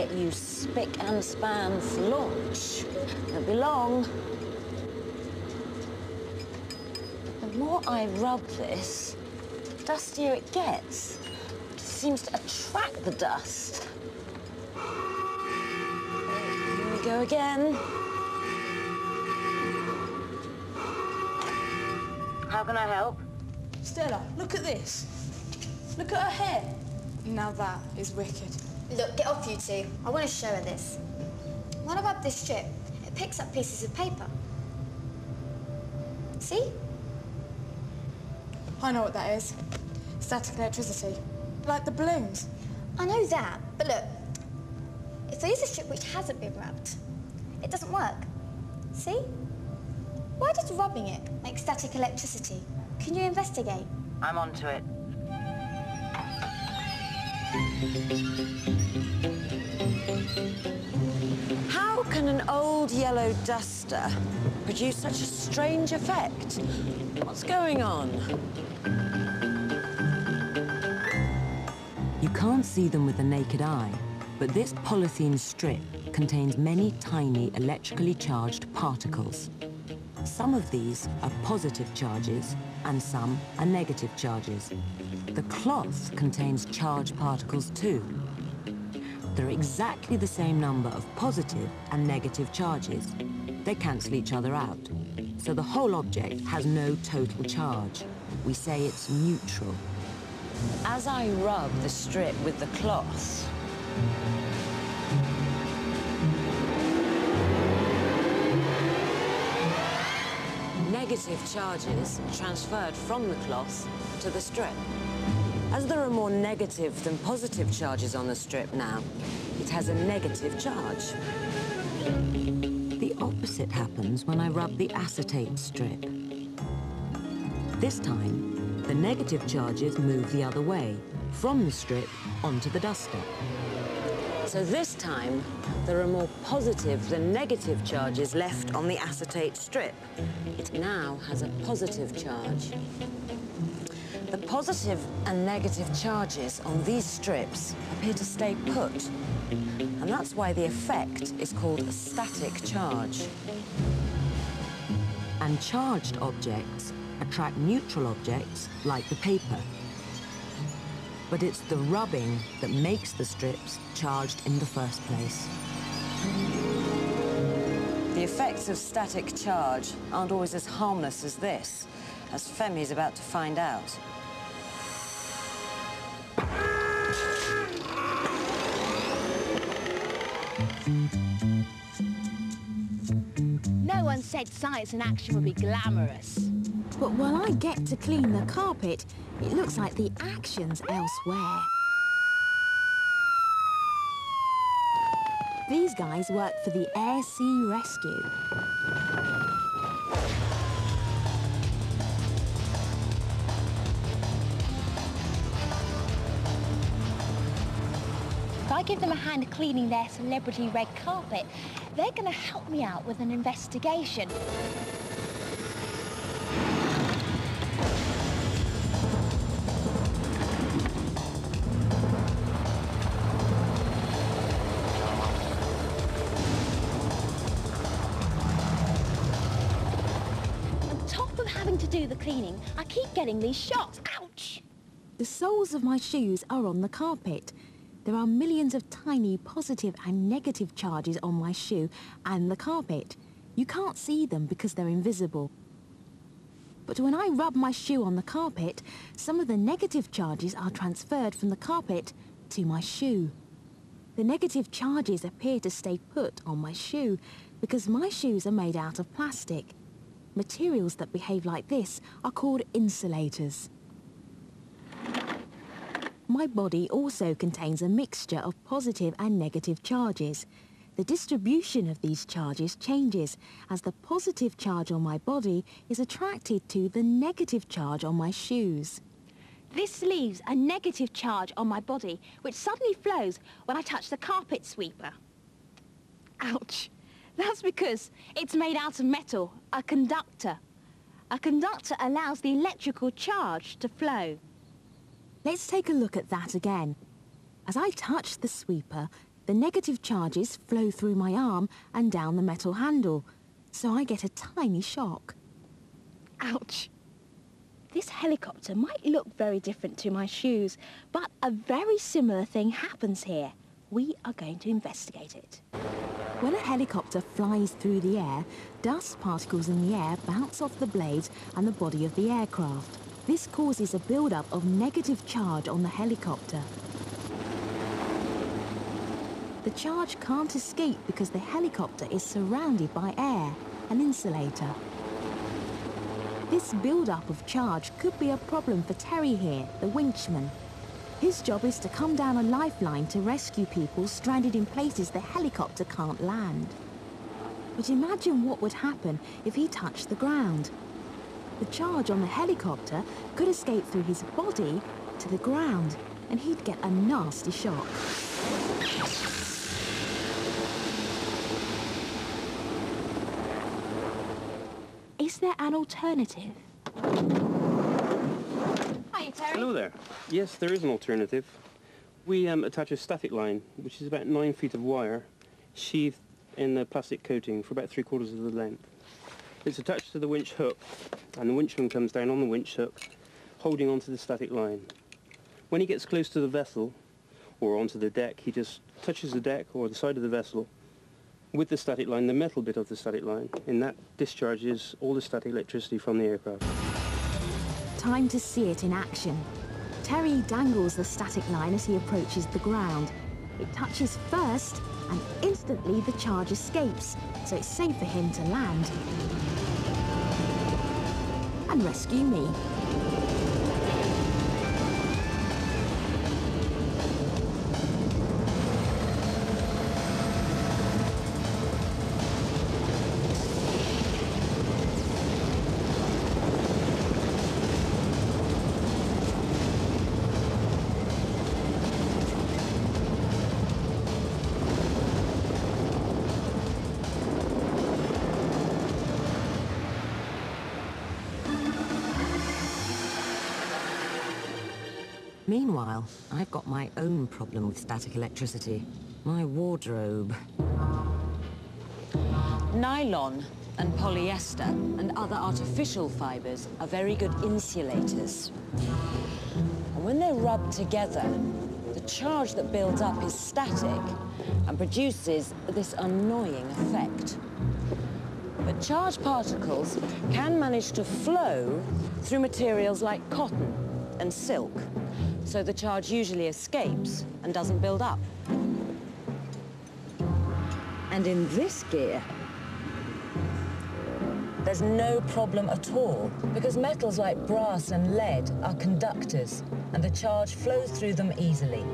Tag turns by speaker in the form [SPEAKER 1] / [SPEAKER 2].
[SPEAKER 1] get you spick and span for launch. Won't be long. The more I rub this, the dustier it gets. It seems to attract the dust. Here we go again. How can I help?
[SPEAKER 2] Stella, look at this. Look at her hair. Now that is wicked.
[SPEAKER 3] Look, get off you two. I want to show her this. When I rub this strip, it picks up pieces of paper. See?
[SPEAKER 2] I know what that is. Static electricity. Like the balloons.
[SPEAKER 3] I know that, but look. If I use a strip which hasn't been rubbed, it doesn't work. See? Why does rubbing it make static electricity? Can you investigate?
[SPEAKER 1] I'm onto it. How can an old yellow duster produce such a strange effect? What's going on?
[SPEAKER 4] You can't see them with the naked eye, but this polythene strip contains many tiny electrically charged particles. Some of these are positive charges and some are negative charges. The cloth contains charged particles too. There are exactly the same number of positive and negative charges. They cancel each other out. So the whole object has no total charge. We say it's neutral.
[SPEAKER 1] As I rub the strip with the cloth, negative charges are transferred from the cloth to the strip. As there are more negative than positive charges on the strip now, it has a negative charge.
[SPEAKER 4] The opposite happens when I rub the acetate strip. This time, the negative charges move the other way, from the strip onto the duster.
[SPEAKER 1] So this time, there are more positive than negative charges left on the acetate strip. It now has a positive charge. The positive and negative charges on these strips appear to stay put. And that's why the effect is called a static charge.
[SPEAKER 4] And charged objects attract neutral objects like the paper. But it's the rubbing that makes the strips charged in the first place.
[SPEAKER 1] The effects of static charge aren't always as harmless as this, as Femi's about to find out.
[SPEAKER 5] No one said science in action would be glamorous.
[SPEAKER 6] But when I get to clean the carpet, it looks like the action's elsewhere. These guys work for the Air Sea Rescue.
[SPEAKER 5] If I give them a hand cleaning their celebrity red carpet, they're going to help me out with an investigation. On top of having to do the cleaning, I keep getting these shots. Ouch!
[SPEAKER 6] The soles of my shoes are on the carpet. There are millions of tiny positive and negative charges on my shoe and the carpet. You can't see them because they're invisible. But when I rub my shoe on the carpet, some of the negative charges are transferred from the carpet to my shoe. The negative charges appear to stay put on my shoe because my shoes are made out of plastic. Materials that behave like this are called insulators. My body also contains a mixture of positive and negative charges. The distribution of these charges changes as the positive charge on my body is attracted to the negative charge on my shoes.
[SPEAKER 5] This leaves a negative charge on my body, which suddenly flows when I touch the carpet sweeper. Ouch! That's because it's made out of metal, a conductor. A conductor allows the electrical charge to flow.
[SPEAKER 6] Let's take a look at that again. As I touch the sweeper, The negative charges flow through my arm and down the metal handle, so I get a tiny shock.
[SPEAKER 5] Ouch. This helicopter might look very different to my shoes, but a very similar thing happens here. We are going to investigate it.
[SPEAKER 6] When a helicopter flies through the air, dust particles in the air bounce off the blades and the body of the aircraft. This causes a build-up of negative charge on the helicopter. The charge can't escape because the helicopter is surrounded by air, an insulator. This build-up of charge could be a problem for Terry here, the winchman. His job is to come down a lifeline to rescue people stranded in places the helicopter can't land. But imagine what would happen if he touched the ground. The charge on the helicopter could escape through his body to the ground, and he'd get a nasty shock.
[SPEAKER 5] Is there an alternative?
[SPEAKER 3] Hi, Terry.
[SPEAKER 7] Hello there. Yes, there is an alternative. We attach a static line, which is about 9 feet of wire, sheathed in a plastic coating for about 3/4 of the length. It's attached to the winch hook, and the winchman comes down on the winch hook, holding onto the static line. When he gets close to the vessel, or onto the deck, he just touches the deck or the side of the vessel with the static line, the metal bit of the static line, and that discharges all the static electricity from the aircraft.
[SPEAKER 6] Time to see it in action. Terry dangles the static line as he approaches the ground. It touches first, and instantly the charge escapes, so it's safe for him to land and rescue me.
[SPEAKER 4] Meanwhile, I've got my own problem with static electricity. My wardrobe.
[SPEAKER 1] Nylon and polyester and other artificial fibres are very good insulators. And when they're rubbed together, the charge that builds up is static and produces this annoying effect. But charged particles can manage to flow through materials like cotton and silk, so the charge usually escapes and doesn't build up. And in this gear, there's no problem at all, because metals like brass and lead are conductors, and the charge flows through them easily.